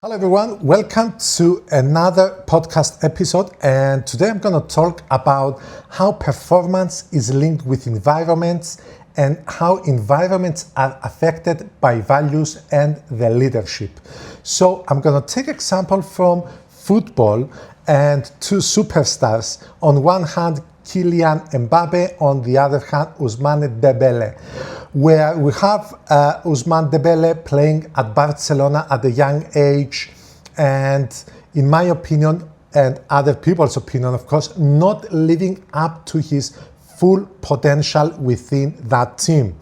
Hello everyone, welcome to another podcast episode, and today I'm going to talk about how performance is linked with environments and how environments are affected by values and the leadership. So I'm going to take example from football and two superstars. On one hand, Kylian Mbappé, on the other hand, Ousmane Dembélé, where we have Ousmane Dembélé playing at Barcelona at a young age, and in my opinion, and other people's opinion, of course, not living up to his full potential within that team.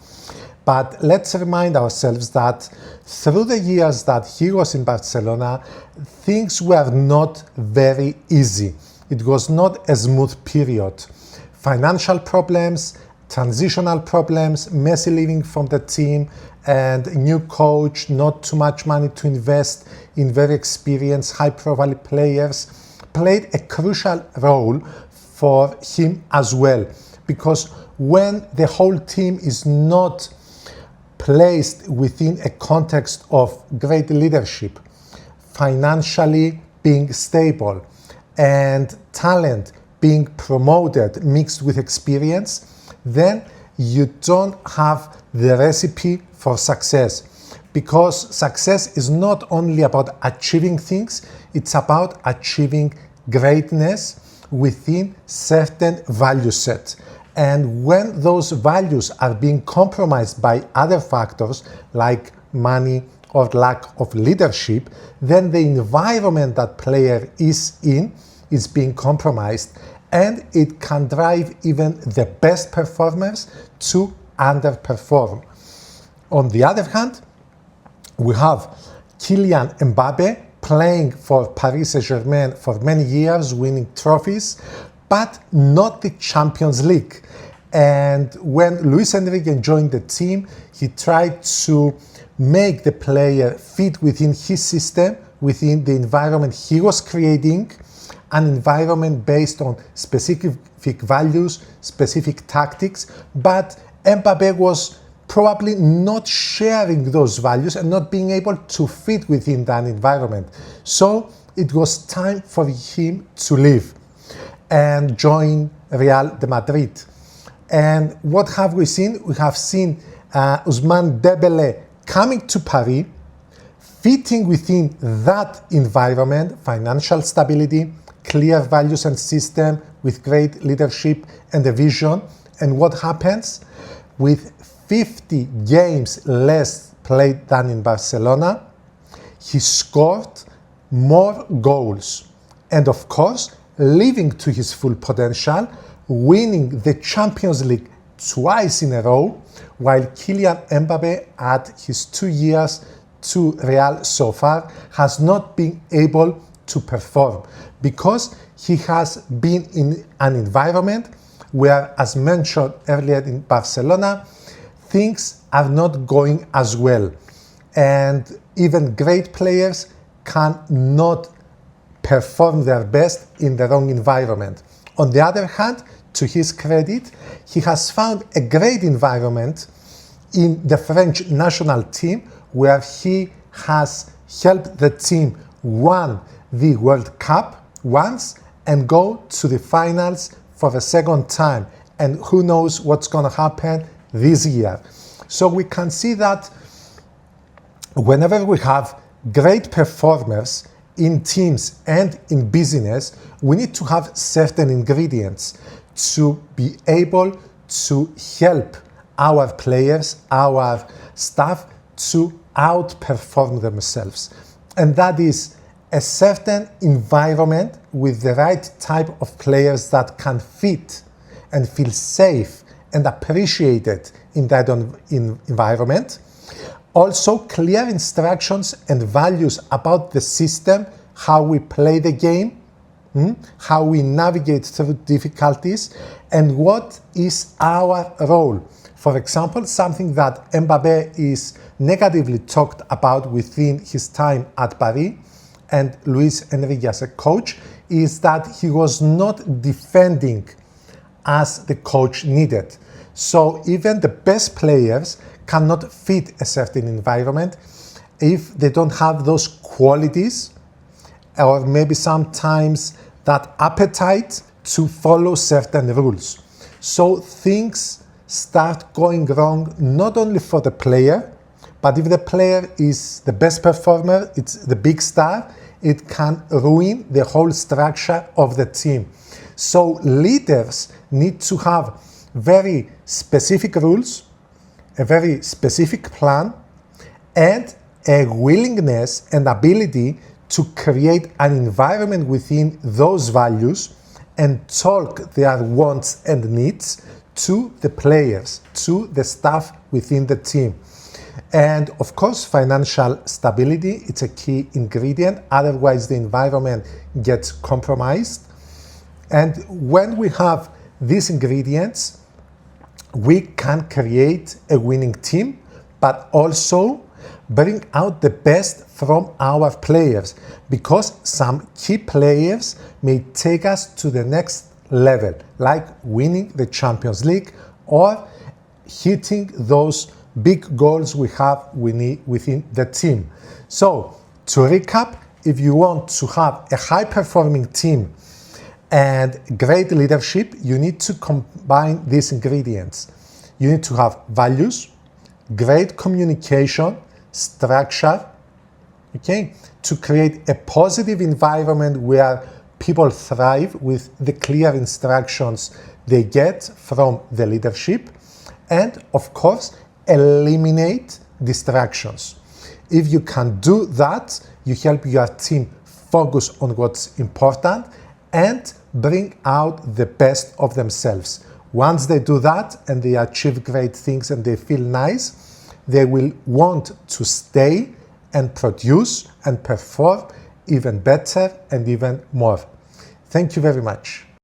But let's remind ourselves that through the years that he was in Barcelona, things were not very easy. It was not a smooth period. Financial problems, transitional problems, Messi leaving from the team, and a new coach, not too much money to invest in very experienced, high-profile players, played a crucial role for him as well. Because when the whole team is not placed within a context of great leadership, financially being stable, and talent being promoted mixed with experience, then you don't have the recipe for success. Because success is not only about achieving things, it's about achieving greatness within certain value set. And when those values are being compromised by other factors like money or lack of leadership, then the environment that player is in is being compromised, and it can drive even the best performers to underperform. On the other hand, we have Kylian Mbappé playing for Paris Saint-Germain for many years, winning trophies, but not the Champions League. And when Luis Enrique joined the team, he tried to make the player fit within his system, within the environment he was creating, an environment based on specific values, specific tactics, but Mbappé was probably not sharing those values and not being able to fit within that environment. So it was time for him to leave and join Real Madrid. And what have we seen? We have seen Ousmane Dembélé coming to Paris, fitting within that environment, financial stability, clear values and system with great leadership and a vision. And what happens? With 50 games less played than in Barcelona, he scored more goals. And of course, living to his full potential, winning the Champions League twice in a row, while Kylian Mbappé at his 2 years to Real so far has not been able to perform, because he has been in an environment where, as mentioned earlier in Barcelona, things are not going as well. And even great players cannot perform their best in the wrong environment. On the other hand, to his credit, he has found a great environment in the French national team, where he has helped the team win the World Cup once and go to the finals for the second time. And who knows what's going to happen this year. So we can see that whenever we have great performers in teams and in business, we need to have certain ingredients to be able to help our players, our staff, to outperform themselves. And that is a certain environment with the right type of players that can fit and feel safe and appreciated in that environment. Also, clear instructions and values about the system, how we play the game, how we navigate through difficulties, and what is our role. For example, something that Mbappé is negatively talked about within his time at Paris and Luis Enrique as a coach is that he was not defending as the coach needed. So even the best players cannot fit a certain environment, if they don't have those qualities, or maybe sometimes that appetite to follow certain rules. So things start going wrong not only for the player, but if the player is the best performer, it's the big star, it can ruin the whole structure of the team. So leaders need to have very specific rules, a very specific plan, and a willingness and ability to create an environment within those values and talk their wants and needs to the players, to the staff within the team. And of course, financial stability, it's a key ingredient, otherwise the environment gets compromised. And when we have these ingredients, we can create a winning team, but also bring out the best from our players, because some key players may take us to the next level, like winning the Champions League or hitting those big goals we have within the team. So, to recap, if you want to have a high-performing team and great leadership, you need to combine these ingredients. You need to have values, great communication, structure, okay, to create a positive environment where people thrive with the clear instructions they get from the leadership, and of course, eliminate distractions. If you can do that, you help your team focus on what's important and bring out the best of themselves. Once they do that and they achieve great things and they feel nice, they will want to stay and produce and perform even better and even more. Thank you very much.